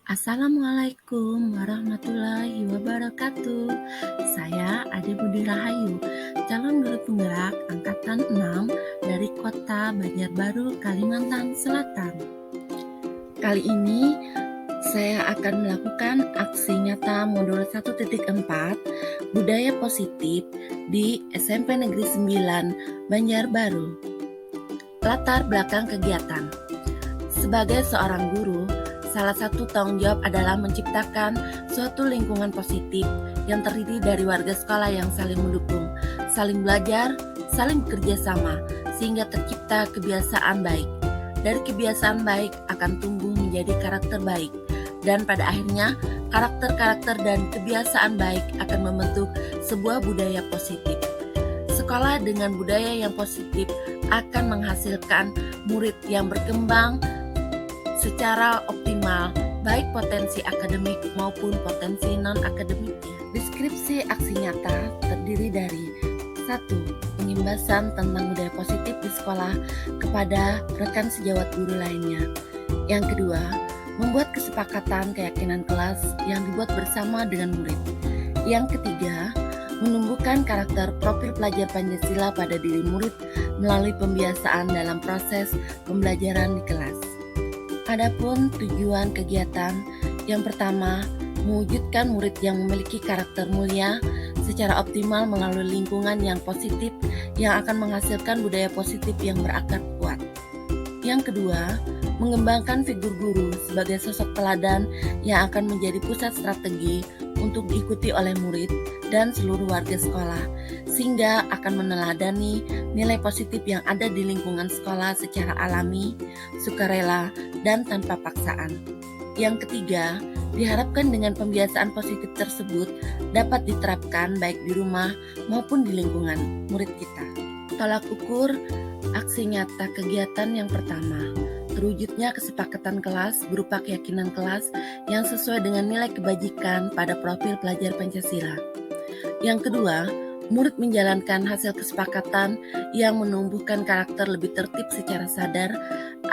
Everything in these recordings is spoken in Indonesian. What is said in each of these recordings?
Assalamualaikum warahmatullahi wabarakatuh. Saya Ade Budi Rahayu, calon guru penggerak angkatan 6 dari Kota Banjarbaru, Kalimantan Selatan. Kali ini saya akan melakukan aksi nyata modul 1.4 Budaya Positif di SMP Negeri 9 Banjarbaru. Latar belakang kegiatan. Sebagai seorang guru, salah satu tanggung jawab adalah menciptakan suatu lingkungan positif yang terdiri dari warga sekolah yang saling mendukung, saling belajar, saling bekerja sama, sehingga tercipta kebiasaan baik. Dari kebiasaan baik akan tumbuh menjadi karakter baik, dan pada akhirnya karakter-karakter dan kebiasaan baik akan membentuk sebuah budaya positif. Sekolah dengan budaya yang positif akan menghasilkan murid yang berkembang secara optimal, baik potensi akademik maupun potensi non-akademiknya. Deskripsi aksi nyata terdiri dari 1. Pengimbasan tentang budaya positif di sekolah kepada rekan sejawat guru lainnya. Yang kedua, membuat kesepakatan keyakinan kelas yang dibuat bersama dengan murid. Yang ketiga, menumbuhkan karakter profil pelajar Pancasila pada diri murid melalui pembiasaan dalam proses pembelajaran di kelas. Adapun tujuan kegiatan, yang pertama, mewujudkan murid yang memiliki karakter mulia secara optimal melalui lingkungan yang positif yang akan menghasilkan budaya positif yang berakar kuat. Yang kedua, mengembangkan figur guru sebagai sosok teladan yang akan menjadi pusat strategi untuk diikuti oleh murid dan seluruh warga sekolah, sehingga akan meneladani nilai positif yang ada di lingkungan sekolah secara alami, sukarela, dan tanpa paksaan. Yang ketiga, diharapkan dengan pembiasaan positif tersebut dapat diterapkan baik di rumah maupun di lingkungan murid kita. Tolak ukur aksi nyata kegiatan yang pertama, terwujudnya kesepakatan kelas berupa keyakinan kelas yang sesuai dengan nilai kebajikan pada profil pelajar Pancasila. Yang kedua, murid menjalankan hasil kesepakatan yang menumbuhkan karakter lebih tertib secara sadar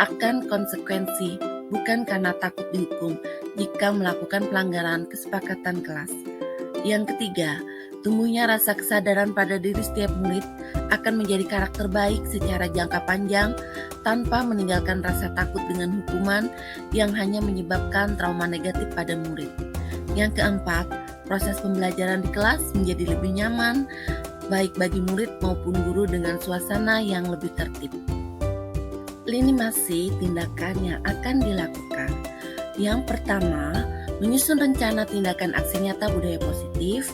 akan konsekuensi, bukan karena takut dihukum jika melakukan pelanggaran kesepakatan kelas. Yang ketiga, tumbuhnya rasa kesadaran pada diri setiap murid akan menjadi karakter baik secara jangka panjang tanpa meninggalkan rasa takut dengan hukuman yang hanya menyebabkan trauma negatif pada murid. Yang keempat, proses pembelajaran di kelas menjadi lebih nyaman, baik bagi murid maupun guru dengan suasana yang lebih tertib. Lini masa tindakan yang akan dilakukan. Yang pertama, menyusun rencana tindakan aksi nyata budaya positif.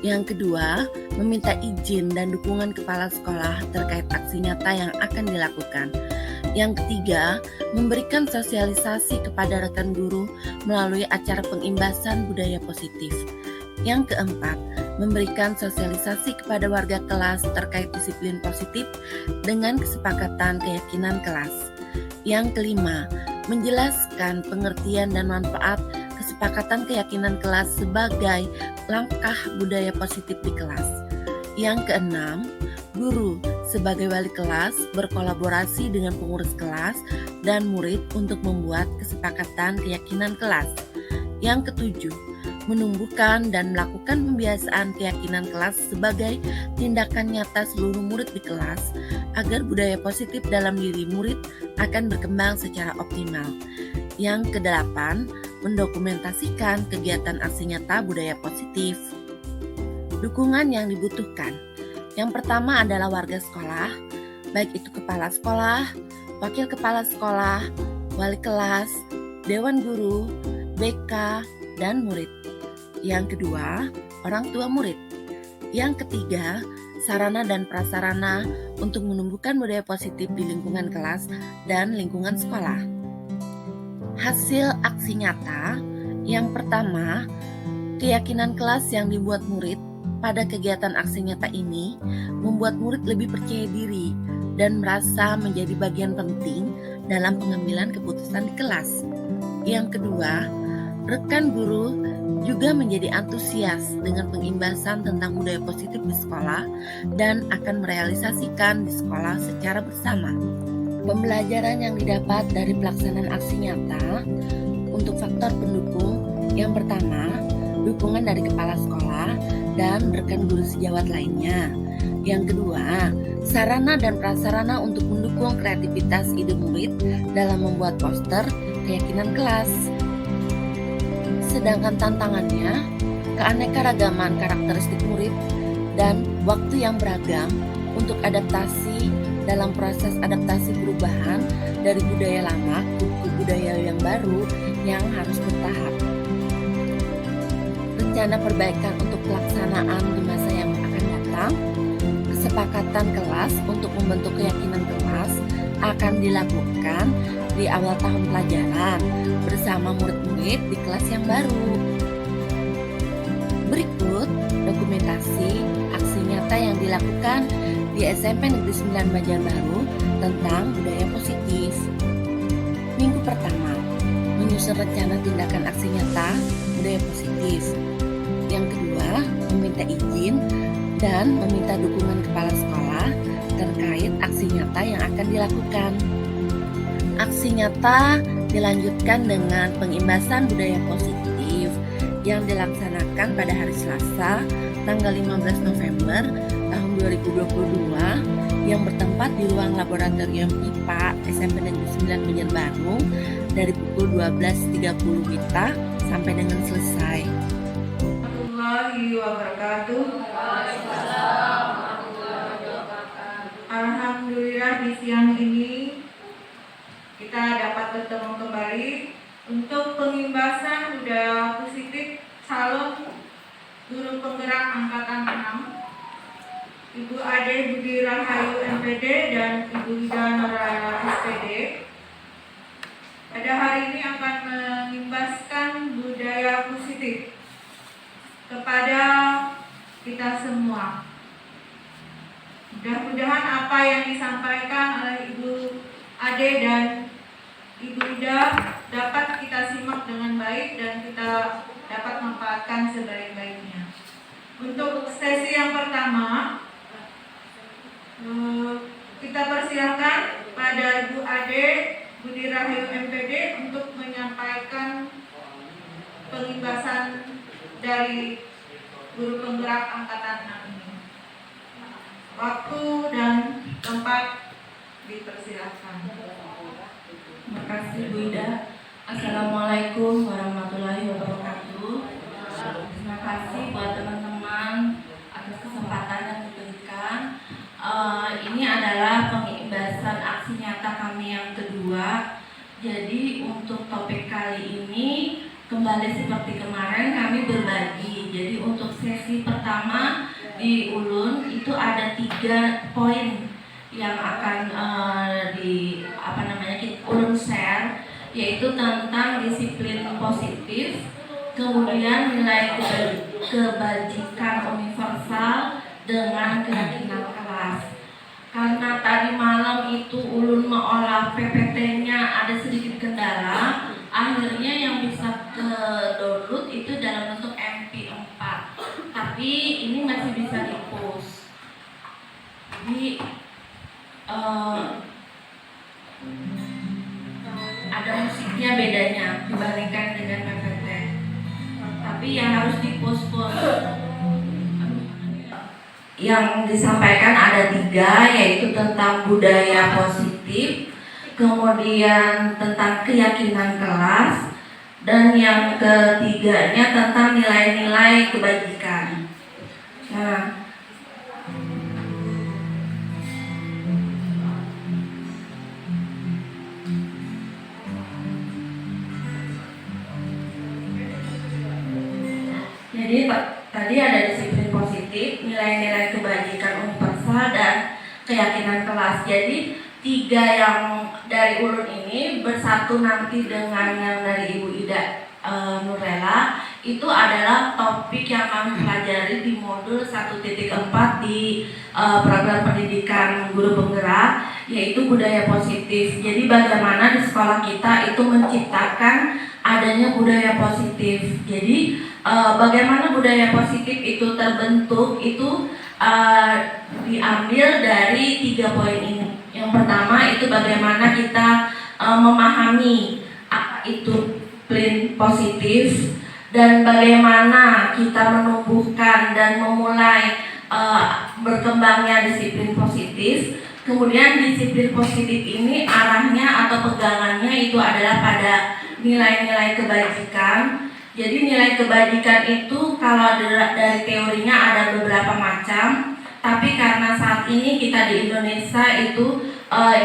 Yang kedua, meminta izin dan dukungan kepala sekolah terkait aksi nyata yang akan dilakukan. Yang ketiga, memberikan sosialisasi kepada rekan guru melalui acara pengimbasan budaya positif. Yang keempat, memberikan sosialisasi kepada warga kelas terkait disiplin positif dengan kesepakatan keyakinan kelas. Yang kelima, menjelaskan pengertian dan manfaat kesepakatan keyakinan kelas sebagai langkah budaya positif di kelas. Yang keenam, guru sebagai wali kelas berkolaborasi dengan pengurus kelas dan murid untuk membuat kesepakatan keyakinan kelas. Yang ketujuh, menumbuhkan dan melakukan pembiasaan keyakinan kelas sebagai tindakan nyata seluruh murid di kelas agar budaya positif dalam diri murid akan berkembang secara optimal. Yang kedelapan, mendokumentasikan kegiatan aksi nyata budaya positif. Dukungan yang dibutuhkan. Yang pertama adalah warga sekolah, baik itu kepala sekolah, wakil kepala sekolah, wali kelas, dewan guru, BK, dan murid. Yang kedua, orang tua murid. Yang ketiga, sarana dan prasarana untuk menumbuhkan budaya positif di lingkungan kelas dan lingkungan sekolah. Hasil aksi nyata. Yang pertama, keyakinan kelas yang dibuat murid pada kegiatan aksi nyata ini membuat murid lebih percaya diri dan merasa menjadi bagian penting dalam pengambilan keputusan di kelas. Yang kedua, rekan guru juga menjadi antusias dengan pengimbasan tentang budaya positif di sekolah dan akan merealisasikan di sekolah secara bersama. Pembelajaran yang didapat dari pelaksanaan aksi nyata untuk faktor pendukung, yang pertama, dukungan dari kepala sekolah dan rekan guru sejawat lainnya. Yang kedua, sarana dan prasarana untuk mendukung kreativitas ide murid dalam membuat poster keyakinan kelas. Sedangkan tantangannya, keanekaragaman karakteristik murid dan waktu yang beragam untuk adaptasi dalam proses adaptasi perubahan dari budaya lama ke budaya yang baru yang harus bertahap. Rencana perbaikan untuk pelaksanaan di masa yang akan datang, kesepakatan kelas untuk membentuk keyakinan kelas akan dilakukan di awal tahun pelajaran bersama murid-murid di kelas yang baru. Berikut dokumentasi aksi nyata yang dilakukan di SMP Negeri 9 Banjarbaru tentang budaya positif. Minggu pertama, menyusun rencana tindakan aksi nyata budaya positif. Yang kedua, meminta izin dan meminta dukungan kepala sekolah terkait aksi nyata yang akan dilakukan. Aksi nyata dilanjutkan dengan pengimbasan budaya positif yang dilaksanakan pada hari Selasa, tanggal 15 November tahun 2022 yang bertempat di ruang laboratorium IPA SMP Negeri 9 Banjarbaru dari pukul 12.30 WITA sampai dengan selesai. Warahmatullahi wabarakatuh. Alhamdulillah di siang ini kita dapat bertemu kembali untuk pengimbasan budaya positif calon guru penggerak angkatan 6, Ibu Ade Budi Rahayu MPD dan Ibu Ida Noraya SPD. Pada hari ini akan mengimbaskan budaya positif kepada kita semua. Mudah-mudahan apa yang disampaikan oleh Ibu Ade dan Ibu Ida dapat kita simak dengan baik dan kita dapat manfaatkan sebaik-baiknya. Untuk sesi yang pertama, kita persilakan pada Ibu Ade Budi Rahayu MPD untuk menyampaikan pengimbasan dari guru penggerak angkatan 6 ini. Waktu dan tempat dipersilakan. Terima kasih Bu Ida. Assalamualaikum warahmatullahi wabarakatuh. Terima kasih buat teman-teman atas kesempatan yang diberikan. Ini adalah pengimbasan aksi nyata kami yang kedua. Jadi untuk topik kali ini kembali seperti kemarin kami berbagi. Jadi untuk sesi pertama di Ulun itu ada 3 poin yang akan Ulun share, yaitu tentang disiplin positif, kemudian nilai kebajikan universal dengan keyakinan kelas. Karena tadi malam itu Ulun mengolah PPT-nya ada sedikit kendala, akhirnya yang bisa ke download itu dalam bentuk MP4, tapi ini masih bisa di-post. Jadi ada musiknya bedanya dibandingkan dengan PPT, tapi yang harus di-post. Yang disampaikan ada 3, yaitu tentang budaya positif, kemudian tentang keyakinan kelas, dan yang ketiganya tentang nilai-nilai kebajikan. Nah, jadi tadi ada disiplin positif, nilai-nilai kebajikan universal, dan keyakinan kelas. Jadi 3 yang dari Ulun ini bersatu nanti dengan yang dari Ibu Ida Nurlela, itu adalah topik yang kami pelajari di modul 1.4 di program pendidikan guru penggerak, yaitu budaya positif. Jadi bagaimana di sekolah kita itu menciptakan adanya budaya positif. Jadi bagaimana budaya positif itu terbentuk itu diambil dari 3 poin ini. Yang pertama itu bagaimana kita memahami apa itu disiplin positif dan bagaimana kita menumbuhkan dan memulai berkembangnya disiplin positif. Kemudian disiplin positif ini arahnya atau pegangannya itu adalah pada nilai-nilai kebajikan. Jadi nilai kebajikan itu kalau dari teorinya ada beberapa macam, tapi karena saat ini kita di Indonesia itu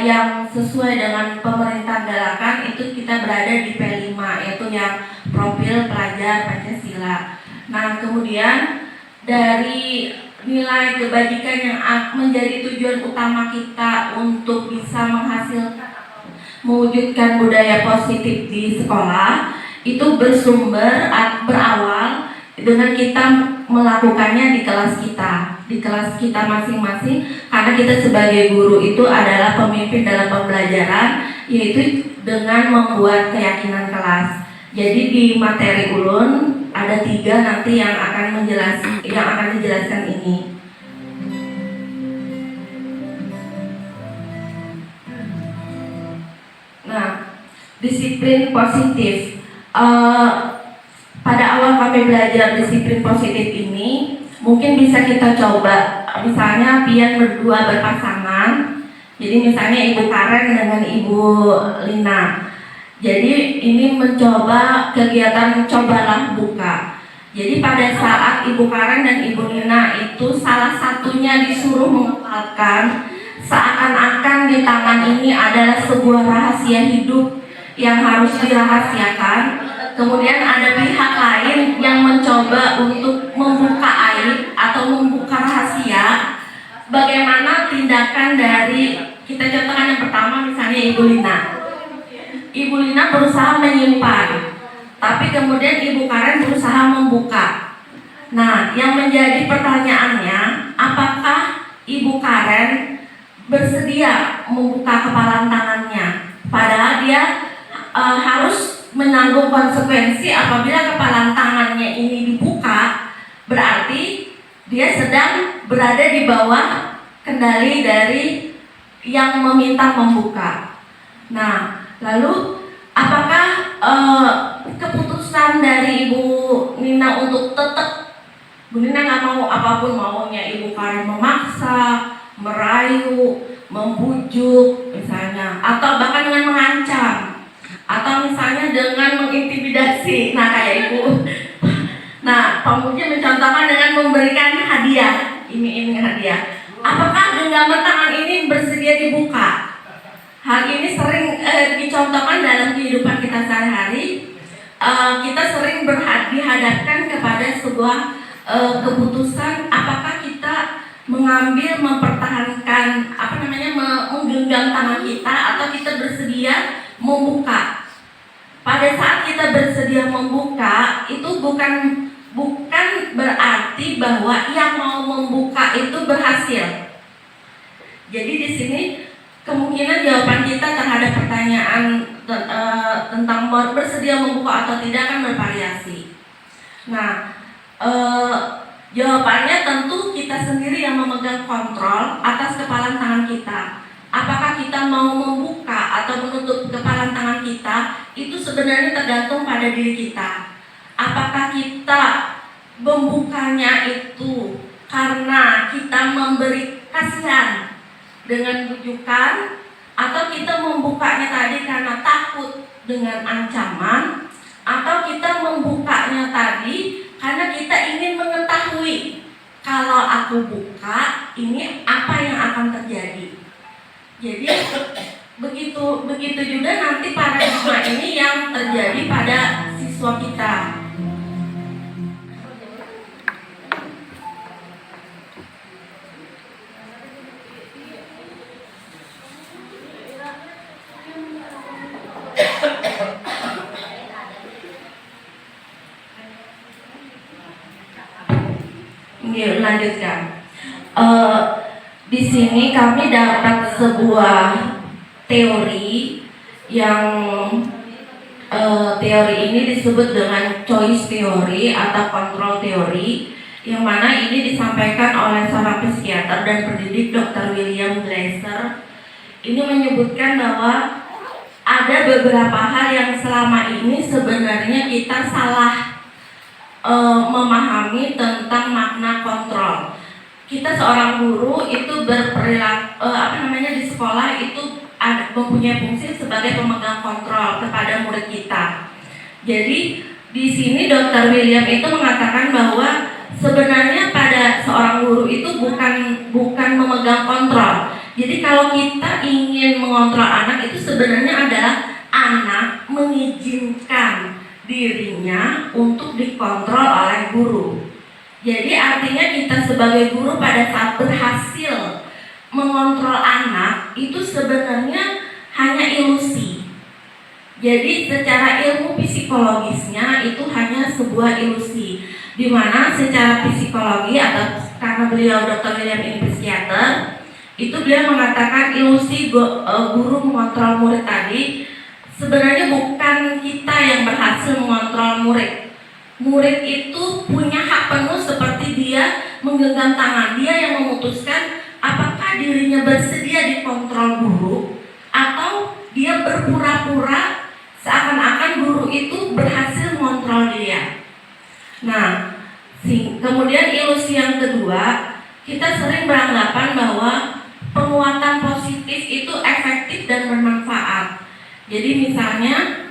yang sesuai dengan pemerintah galakan itu kita berada di P5, yaitu yang profil pelajar Pancasila. Nah, kemudian dari nilai kebajikan yang menjadi tujuan utama kita untuk bisa mewujudkan budaya positif di sekolah itu berawal dengan kita melakukannya di kelas kita masing-masing, karena kita sebagai guru itu adalah pemimpin dalam pembelajaran, yaitu dengan membuat keyakinan kelas. Jadi di materi ulun ada 3 nanti yang akan dijelaskan ini. Nah, disiplin positif. Pada awal kami belajar disiplin positif ini, mungkin bisa kita coba, misalnya pian berdua berpasangan. Jadi misalnya Ibu Karen dengan Ibu Lina. Jadi ini mencoba kegiatan cobalah buka. Jadi pada saat Ibu Karen dan Ibu Lina itu salah satunya disuruh mengepalkan, seakan-akan di tangan ini adalah sebuah rahasia hidup yang harus dirahasiakan. Kemudian ada pihak lain yang mencoba untuk membuka aib atau membuka rahasia. Bagaimana tindakan dari, kita contohkan yang pertama misalnya Ibu Lina. Ibu Lina berusaha menyimpan, tapi kemudian Ibu Karen berusaha membuka. Nah, yang menjadi pertanyaannya, apakah Ibu Karen bersedia membuka kepalan tangannya? Padahal dia harus menanggung konsekuensi apabila kepalan tangannya ini dibuka, berarti dia sedang berada di bawah kendali dari yang meminta membuka. Nah, lalu apakah keputusan dari Ibu Nina untuk tetap, Bu Nina nggak mau apapun maunya Ibu Karen memaksa, merayu, membujuk misalnya, atau bahkan dengan mengancam, atau misalnya dengan mengintimidasi. Nah, kayak Ibu. Nah, Pak Muji mencontohkan dengan memberikan hadiah, iming-iming hadiah. Apakah genggaman tangan ini bersedia dibuka? Hal ini sering dicontohkan dalam kehidupan kita sehari-hari. Kita sering dihadapkan kepada sebuah keputusan, apakah kita mengambil, mempertahankan, menggenggam tangan kita, atau kita bersedia membuka. Pada saat kita bersedia membuka, itu bukan berarti bahwa yang mau membuka itu berhasil. Jadi di sini kemungkinan jawaban kita terhadap pertanyaan tentang bersedia membuka atau tidak akan bervariasi. Nah, jawabannya tentu kita sendiri yang memegang kontrol atas kepalan tangan kita. Apakah kita mau membuka atau menutup kepalan tangan kita, itu sebenarnya tergantung pada diri kita. Apakah kita membukanya itu karena kita memberi kasihan dengan bujukan, atau kita membukanya tadi karena takut dengan ancaman, atau kita membukanya tadi karena kita ingin mengetahui kalau aku buka ini apa yang akan terjadi. Jadi begitu juga nanti paradigma ini yang terjadi pada siswa kita. Ini lanjutkan. Di sini kami dapat sebuah teori yang teori ini disebut dengan choice theory atau control theory, yang mana ini disampaikan oleh seorang psikiater dan pendidik Dr. William Glasser. Ini menyebutkan bahwa ada beberapa hal yang selama ini sebenarnya kita salah memahami tentang makna kontrol. Kita seorang guru itu berperilaku di sekolah itu mempunyai fungsi sebagai pemegang kontrol kepada murid kita. Jadi di sini Dr. William itu mengatakan bahwa sebenarnya pada seorang guru itu bukan memegang kontrol. Jadi kalau kita ingin mengontrol anak itu sebenarnya adalah anak mengizinkan dirinya untuk dikontrol oleh guru. Jadi artinya kita sebagai guru pada saat berhasil mengontrol anak itu sebenarnya hanya ilusi. Jadi secara ilmu psikologisnya itu hanya sebuah ilusi, di mana secara psikologi atau karena beliau Dr. William ini psikiater, itu beliau mengatakan ilusi guru mengontrol murid tadi sebenarnya bukan kita yang berhasil mengontrol murid. Murid itu punya hak penuh seperti dia menggenggam tangan, dia yang memutuskan apakah dirinya bersedia dikontrol guru atau dia berpura-pura seakan-akan guru itu berhasil mengontrol dia. Nah, kemudian ilusi yang kedua, kita sering beranggapan bahwa penguatan positif itu efektif dan bermanfaat. Jadi misalnya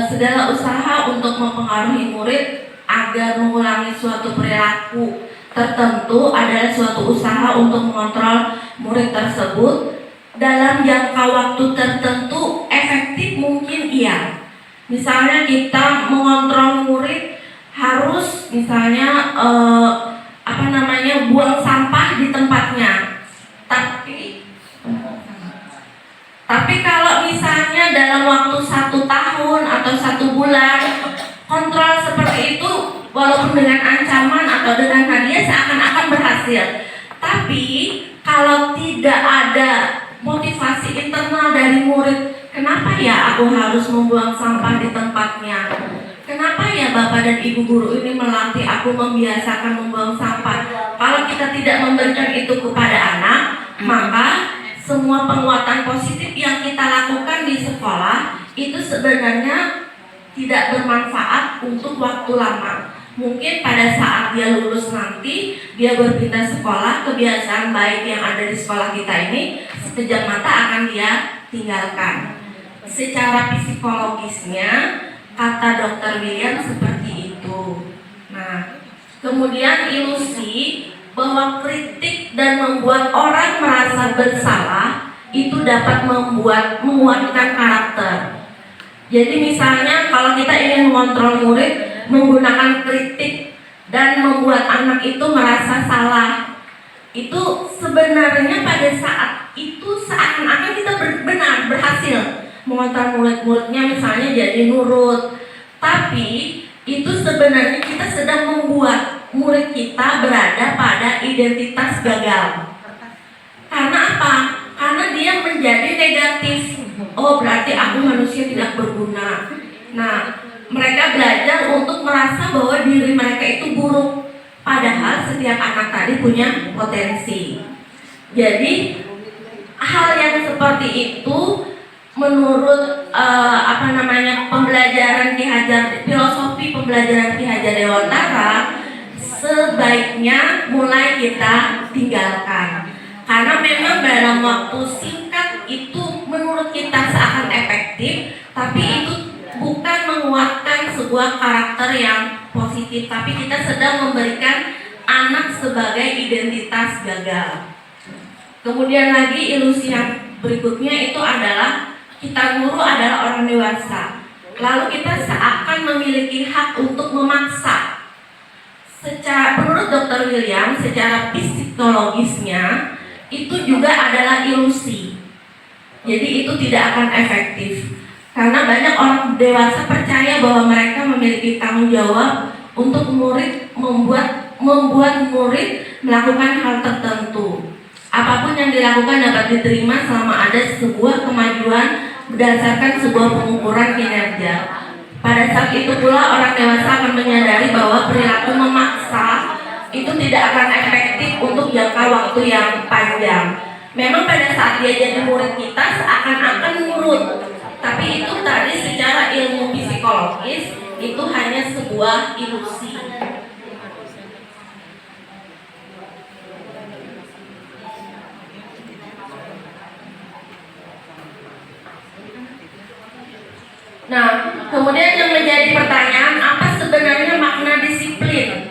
segala usaha untuk mempengaruhi murid agar mengulangi suatu perilaku tertentu adalah suatu usaha untuk mengontrol murid tersebut dalam jangka waktu tertentu efektif mungkin iya. Misalnya kita mengontrol murid harus misalnya buang sampah di tempatnya. Tapi kalau misalnya dalam waktu 1 tahun atau 1 bulan kontrol seperti itu walaupun dengan ancaman atau dengan hadiah seakan-akan berhasil. Tapi kalau tidak ada motivasi internal dari murid, kenapa ya aku harus membuang sampah di tempatnya? Kenapa ya Bapak dan Ibu guru ini melatih aku membiasakan membuang sampah? Kalau kita tidak memberikan itu kepada anak, maka semua penguatan positif yang kita lakukan di sekolah itu sebenarnya tidak bermanfaat untuk waktu lama. Mungkin pada saat dia lulus nanti, dia berpindah sekolah, kebiasaan baik yang ada di sekolah kita ini sekejap mata akan dia tinggalkan. Secara psikologisnya, kata Dr. William seperti itu. Nah, kemudian ilusi bahwa kritik dan membuat orang merasa bersalah itu dapat menguatkan karakter. Jadi misalnya kalau kita ingin mengontrol murid menggunakan kritik dan membuat anak itu merasa salah, itu sebenarnya pada saat itu seakan-akan kita benar berhasil mengontrol murid-muridnya misalnya jadi nurut. Tapi itu sebenarnya kita sedang membuat murid kita berada pada identitas gagal. Karena apa? Karena dia menjadi negatif. Oh, berarti aku manusia tidak berguna. Nah, mereka belajar untuk merasa bahwa diri mereka itu buruk. Padahal setiap anak tadi punya potensi. Jadi hal yang seperti itu menurut pembelajaran Ki Hajar, filosofi pembelajaran Ki Hajar Dewantara sebaiknya mulai kita tinggalkan. Karena memang dalam waktu singkat itu menurut kita seakan efektif, tapi itu bukan menguatkan sebuah karakter yang positif, tapi kita sedang memberikan anak sebagai identitas gagal. Kemudian lagi ilusi yang berikutnya itu adalah kita guru adalah orang dewasa, lalu kita seakan memiliki hak untuk memaksa. Menurut Dr. William, secara psikologisnya itu juga adalah ilusi. Jadi itu tidak akan efektif. Karena banyak orang dewasa percaya bahwa mereka memiliki tanggung jawab untuk membuat murid melakukan hal tertentu. Apapun yang dilakukan dapat diterima selama ada sebuah kemajuan berdasarkan sebuah pengukuran kinerja. Pada saat itu pula orang dewasa akan menyadari bahwa perilaku memaksa itu tidak akan efektif untuk jangka waktu yang panjang. Memang pada saat dia jadi murid kita seakan-akan nurut, Tapi itu tadi secara ilmu psikologis itu hanya sebuah ilusi. Nah, kemudian yang menjadi pertanyaan, apa sebenarnya makna disiplin?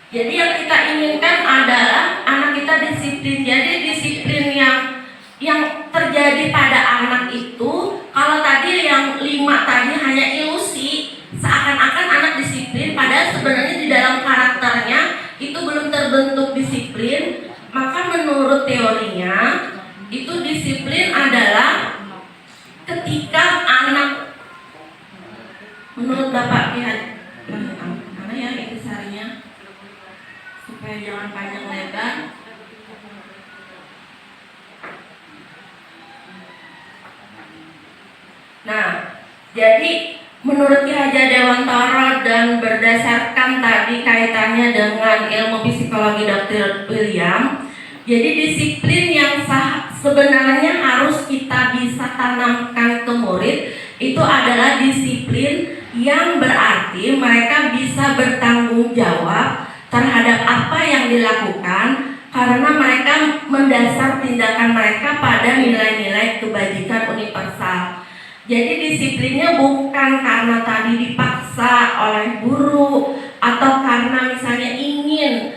Jadi yang kita inginkan adalah anak kita disiplin. Jadi disiplin yang terjadi pada anak itu, kalau tadi yang 5 tadi hanya ilusi, seakan-akan anak disiplin, padahal sebenarnya di dalam karakternya itu belum terbentuk disiplin. Maka menurut teorinya, itu disiplin adalah ketika anak, menurut Bapak lihat mana ya intisarinya supaya jangan panjang lebar. Nah, jadi menurut Ki Hajar Dewantara dan berdasarkan tadi kaitannya dengan ilmu psikologi Dr. William, jadi disiplin yang sebenarnya harus kita bisa tanamkan ke murid itu adalah disiplin yang berarti mereka bisa bertanggung jawab terhadap apa yang dilakukan karena mereka mendasar tindakan mereka pada nilai-nilai kebajikan universal. Jadi disiplinnya bukan karena tadi dipaksa oleh guru atau karena misalnya ingin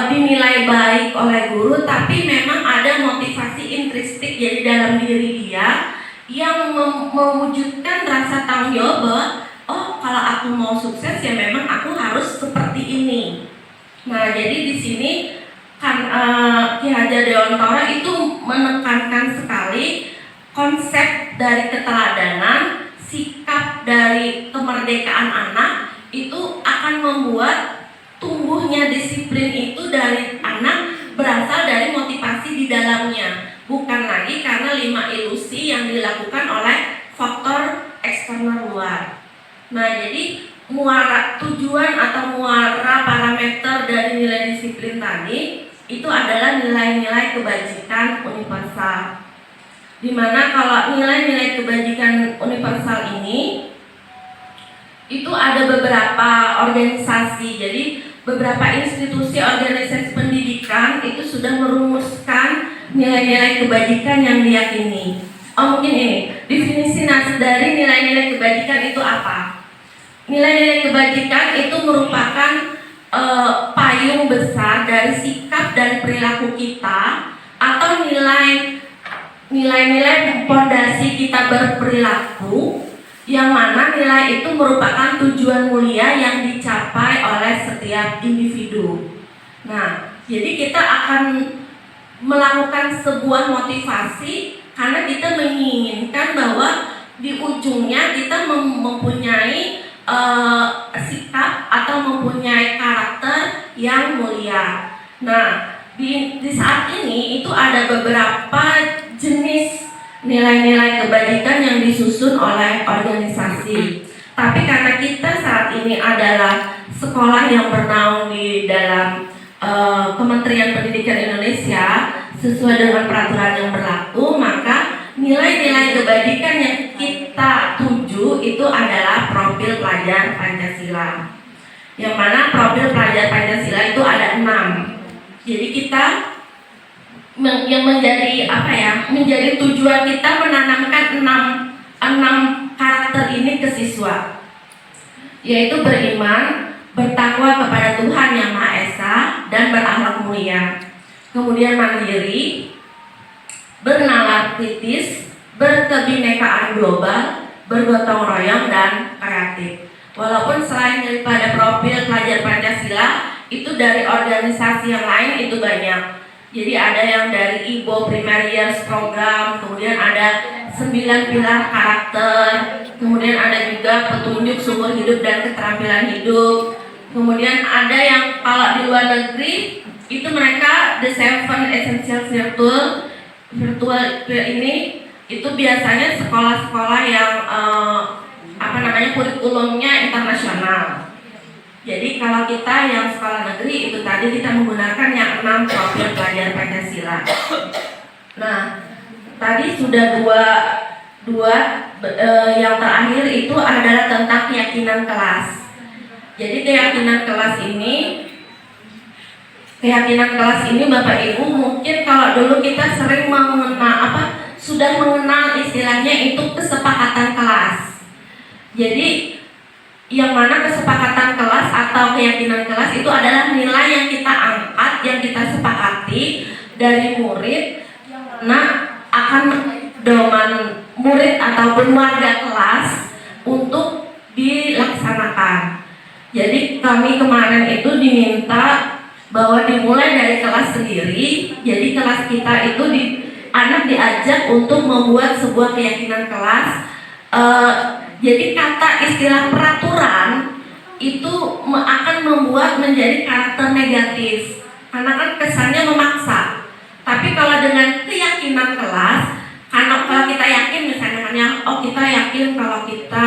dinilai baik oleh guru, tapi memang ada motivasi intrinsik jadi dalam diri dia yang mewujudkan rasa tanggung jawab bahwa oh kalau aku mau sukses ya memang aku harus seperti ini. Nah jadi di sini kan Ki Hajar Dewantara itu menekankan sekali konsep dari keteladanan, sikap dari kemerdekaan anak itu akan membuat tumbuhnya disiplin itu dari anak berasal dari motivasi di dalamnya, bukan lagi karena 5 ilusi yang dilakukan oleh faktor eksternal luar. Nah jadi muara tujuan atau muara parameter dari nilai disiplin tadi itu adalah nilai-nilai kebajikan universal. Dimana kalau nilai-nilai kebajikan universal ini itu ada beberapa organisasi, jadi beberapa institusi organisasi pendidikan itu sudah merumuskan nilai-nilai kebajikan yang diyakini. Oh mungkin ini definisi dari nilai-nilai kebajikan itu apa? Nilai-nilai kebajikan itu merupakan payung besar dari sikap dan perilaku kita atau nilai-nilai fondasi kita berperilaku, yang mana nilai itu merupakan tujuan mulia yang dicapai oleh setiap individu. Nah, jadi kita akan melakukan sebuah motivasi karena kita menginginkan bahwa di ujungnya kita mempunyai sikap atau mempunyai karakter yang mulia. Nah, di saat ini itu ada beberapa jenis nilai-nilai kebajikan yang disusun oleh organisasi. Tapi karena kita saat ini adalah sekolah yang bernaung di dalam Kementerian Pendidikan Indonesia sesuai dengan peraturan yang berlaku, maka nilai-nilai kebajikan yang kita tuju itu adalah profil pelajar Pancasila. Yang mana profil pelajar Pancasila itu ada 6. Jadi kita yang menjadi menjadi tujuan kita menanamkan 6 karakter ini ke siswa, yaitu beriman, bertakwa kepada Tuhan Yang Maha Esa dan berakhlak mulia. Kemudian mandiri, bernalar kritis, berkebinekaan global, bergotong royong dan kreatif. Walaupun selain daripada profil pelajar Pancasila itu dari organisasi yang lain itu banyak. Jadi ada yang dari IBO Primary Years Program, kemudian ada 9 pilar karakter, kemudian ada juga petunjuk sumber hidup dan keterampilan hidup. Kemudian ada yang kalau di luar negeri itu mereka The 7 Essential Virtual ini itu biasanya sekolah-sekolah yang kurikulumnya internasional. Jadi kalau kita yang sekolah negeri itu tadi kita menggunakan yang 6 profil pelajar Pancasila. Nah, tadi sudah 2 Yang terakhir itu adalah tentang keyakinan kelas. Jadi keyakinan kelas ini Bapak Ibu, mungkin kalau dulu kita sering sudah mengenal istilahnya itu kesepakatan kelas. Jadi yang mana kesepakatan kelas atau keyakinan kelas itu adalah nilai yang kita angkat, yang kita sepakati dari murid, yang mana akan domain murid ataupun warga kelas untuk dilaksanakan. Jadi kami kemarin itu diminta bahwa dimulai dari kelas sendiri. Jadi kelas kita itu anak diajak untuk membuat sebuah keyakinan kelas. Jadi kata istilah peraturan itu akan membuat menjadi karakter negatif, karena kan kesannya memaksa. Tapi kalau dengan keyakinan kelas, karena kalau kita yakin misalnya kita yakin kalau kita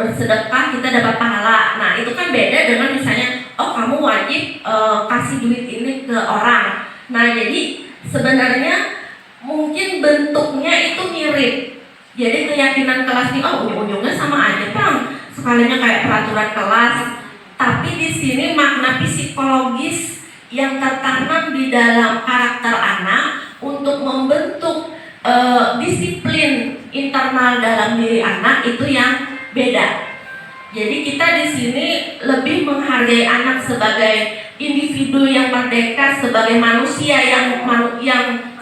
bersedekah kita dapat pahala. Nah itu kan beda dengan misalnya kamu wajib kasih duit ini ke orang. Nah jadi sebenarnya mungkin bentuknya itu mirip. Jadi keyakinan kelas ini ujung-ujungnya sama aja Bang, sekalinya kayak peraturan kelas. Tapi di sini makna psikologis yang tertanam di dalam karakter anak untuk membentuk disiplin internal dalam diri anak itu yang beda. Jadi kita di sini lebih menghargai anak sebagai individu yang merdeka, sebagai manusia yang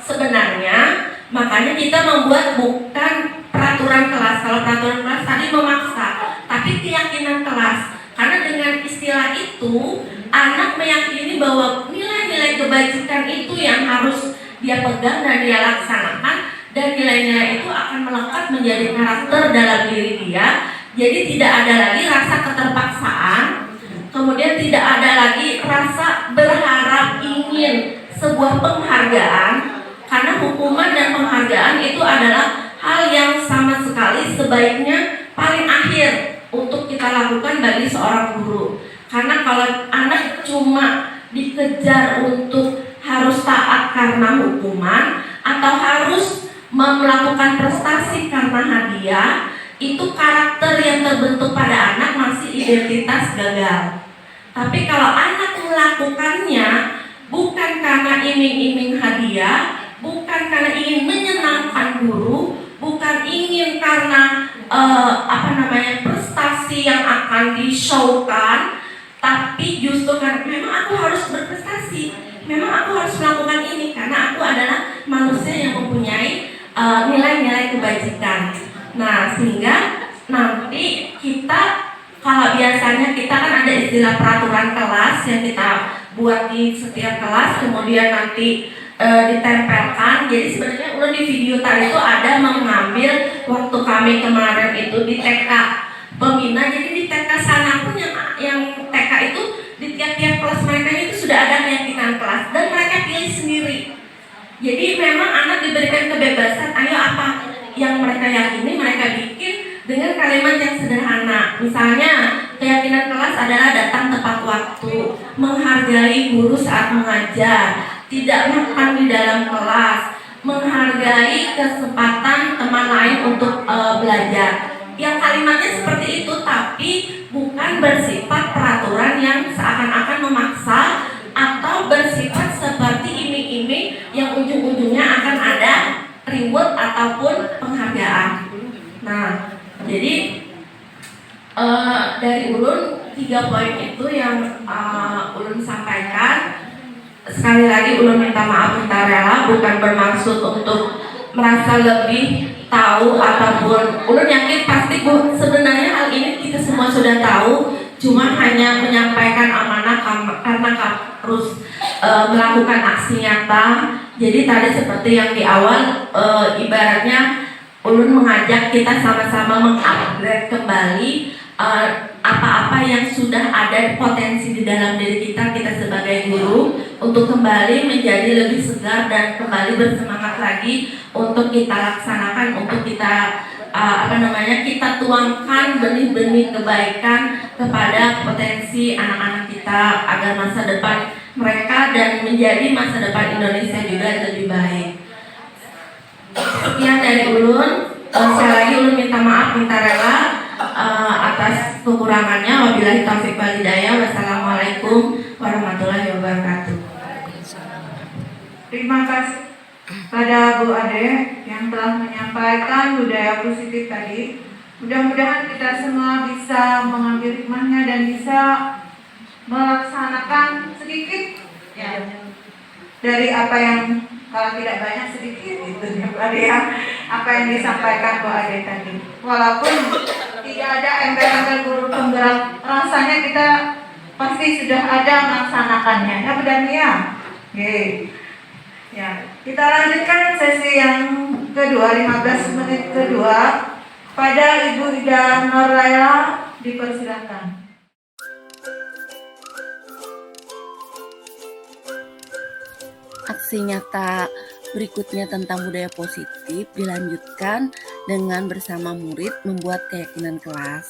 sebenarnya. Makanya kita membuat bukan peraturan kelas. Kalau peraturan kelas tadi memaksa, tapi keyakinan kelas. Karena dengan istilah itu anak meyakini bahwa nilai-nilai kebajikan itu yang harus dia pegang dan dia laksanakan, dan nilai-nilai itu akan melekat menjadi karakter dalam diri dia. Jadi tidak ada lagi rasa keterpaksaan, kemudian tidak ada lagi rasa berharap ingin sebuah penghargaan, karena hukuman dan penghargaan itu adalah hal yang sama sekali sebaiknya paling akhir untuk kita lakukan bagi seorang guru. Karena kalau anak cuma dikejar untuk harus taat karena hukuman atau harus melakukan prestasi karena hadiah, itu karakter yang terbentuk pada anak masih identitas gagal. Tapi kalau anak melakukannya bukan karena iming-iming hadiah, bukan karena ingin menyenangkan guru, bukan ingin karena prestasi yang akan di-show-kan, tapi justru kan memang aku harus berprestasi, memang aku harus melakukan ini karena aku adalah manusia yang mempunyai nilai-nilai kebajikan. Nah, sehingga nanti kita, kalau biasanya kita kan ada istilah peraturan kelas yang kita buat di setiap kelas, kemudian nanti ditempelkan. Jadi sebenarnya udah di video tadi itu ada mengambil waktu kami kemarin itu di TK pembina. Jadi di TK sana pun yang TK itu di tiap-tiap kelas mereka itu sudah ada keyakinan kelas dan mereka pilih sendiri. Jadi memang anak diberikan kebebasan, ayo apa yang mereka yakini mereka bikin dengan kalimat yang sederhana. Misalnya keyakinan kelas adalah datang tepat waktu, menghargai guru saat mengajar, tidak makan di dalam kelas, menghargai kesempatan teman lain untuk belajar. Yang kalimatnya seperti itu, tapi bukan bersifat peraturan yang seakan-akan memaksa atau bersifat seperti iming-iming yang ujung-ujungnya akan ada reward ataupun penghargaan. Nah, jadi dari Ulun 3 poin itu yang Ulun sampaikan. Sekali lagi Ulun minta maaf, minta rela, bukan bermaksud untuk merasa lebih tahu ataupun Ulun yakin pasti sebenarnya hal ini kita semua sudah tahu, cuma hanya menyampaikan amanah karena harus melakukan aksi nyata. Jadi tadi seperti yang di awal, ibaratnya Ulun mengajak kita sama-sama mengupgrade kembali apa-apa yang sudah ada potensi di dalam diri kita sebagai guru, untuk kembali menjadi lebih segar dan kembali bersemangat lagi untuk kita laksanakan, untuk kita kita tuangkan benih-benih kebaikan kepada potensi anak-anak kita agar masa depan mereka dan menjadi masa depan Indonesia juga lebih baik. Sekian dari Ulun. Sekali lagi ulun minta maaf, minta rela atas kekurangannya. Wabillahi taufiq wal hidayah. Wassalamualaikum warahmatullahi wabarakatuh. Terima kasih pada Bu Ade yang telah menyampaikan budaya positif tadi. Mudah-mudahan kita semua bisa mengambil hikmahnya dan bisa melaksanakan sedikit ya dari apa yang, kalau tidak banyak sedikit itu ya Bu Ade ya, apa yang disampaikan Bu Ade tadi. Walaupun tidak ada embel-embel guru penggerak, rasanya kita pasti sudah ada melaksanakannya ya Bu Dania. Oke. Ya, kita lanjutkan sesi yang kedua, 15 menit kedua. Pada Ibu Ida Nurlaila dipersilakan. Aksi nyata berikutnya tentang budaya positif dilanjutkan dengan bersama murid membuat keyakinan kelas.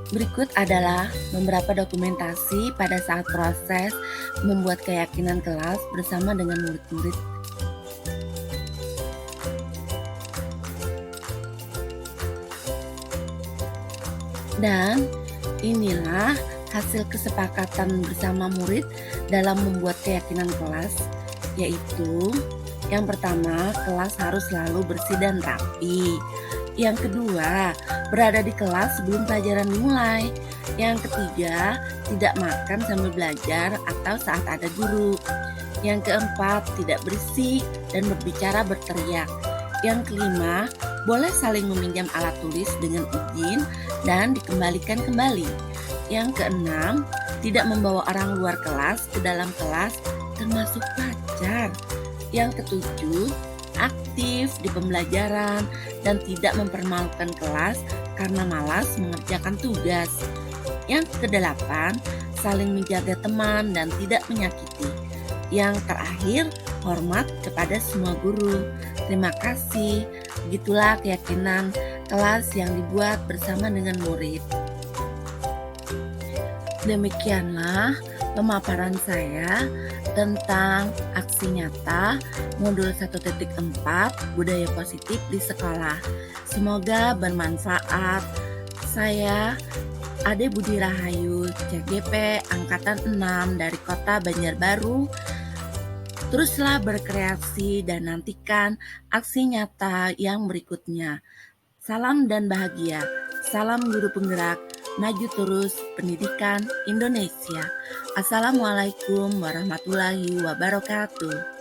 Berikut adalah beberapa dokumentasi pada saat proses membuat keyakinan kelas bersama dengan murid-murid. Dan inilah hasil kesepakatan bersama murid dalam membuat keyakinan kelas, yaitu yang pertama, kelas harus selalu bersih dan rapi. Yang kedua, berada di kelas sebelum pelajaran dimulai. Yang ketiga, tidak makan sambil belajar atau saat ada guru. Yang keempat, tidak berisik dan berbicara berteriak. Yang kelima, boleh saling meminjam alat tulis dengan izin dan dikembalikan kembali. Yang keenam, tidak membawa orang luar kelas ke dalam kelas termasuk pacar. Yang ketujuh, aktif di pembelajaran dan tidak mempermalukan kelas karena malas mengerjakan tugas. Yang kedelapan, saling menjaga teman dan tidak menyakiti. Yang terakhir, hormat kepada semua guru. Terima kasih. Begitulah keyakinan kelas yang dibuat bersama dengan murid. Demikianlah pemaparan saya tentang aksi nyata modul 1.4 budaya positif di sekolah. Semoga bermanfaat. Saya Ade Budi Rahayu, CGP Angkatan 6 dari Kota Banjarbaru. Teruslah berkreasi dan nantikan aksi nyata yang berikutnya. Salam dan bahagia. Salam guru penggerak. Maju terus pendidikan Indonesia. Assalamualaikum warahmatullahi wabarakatuh.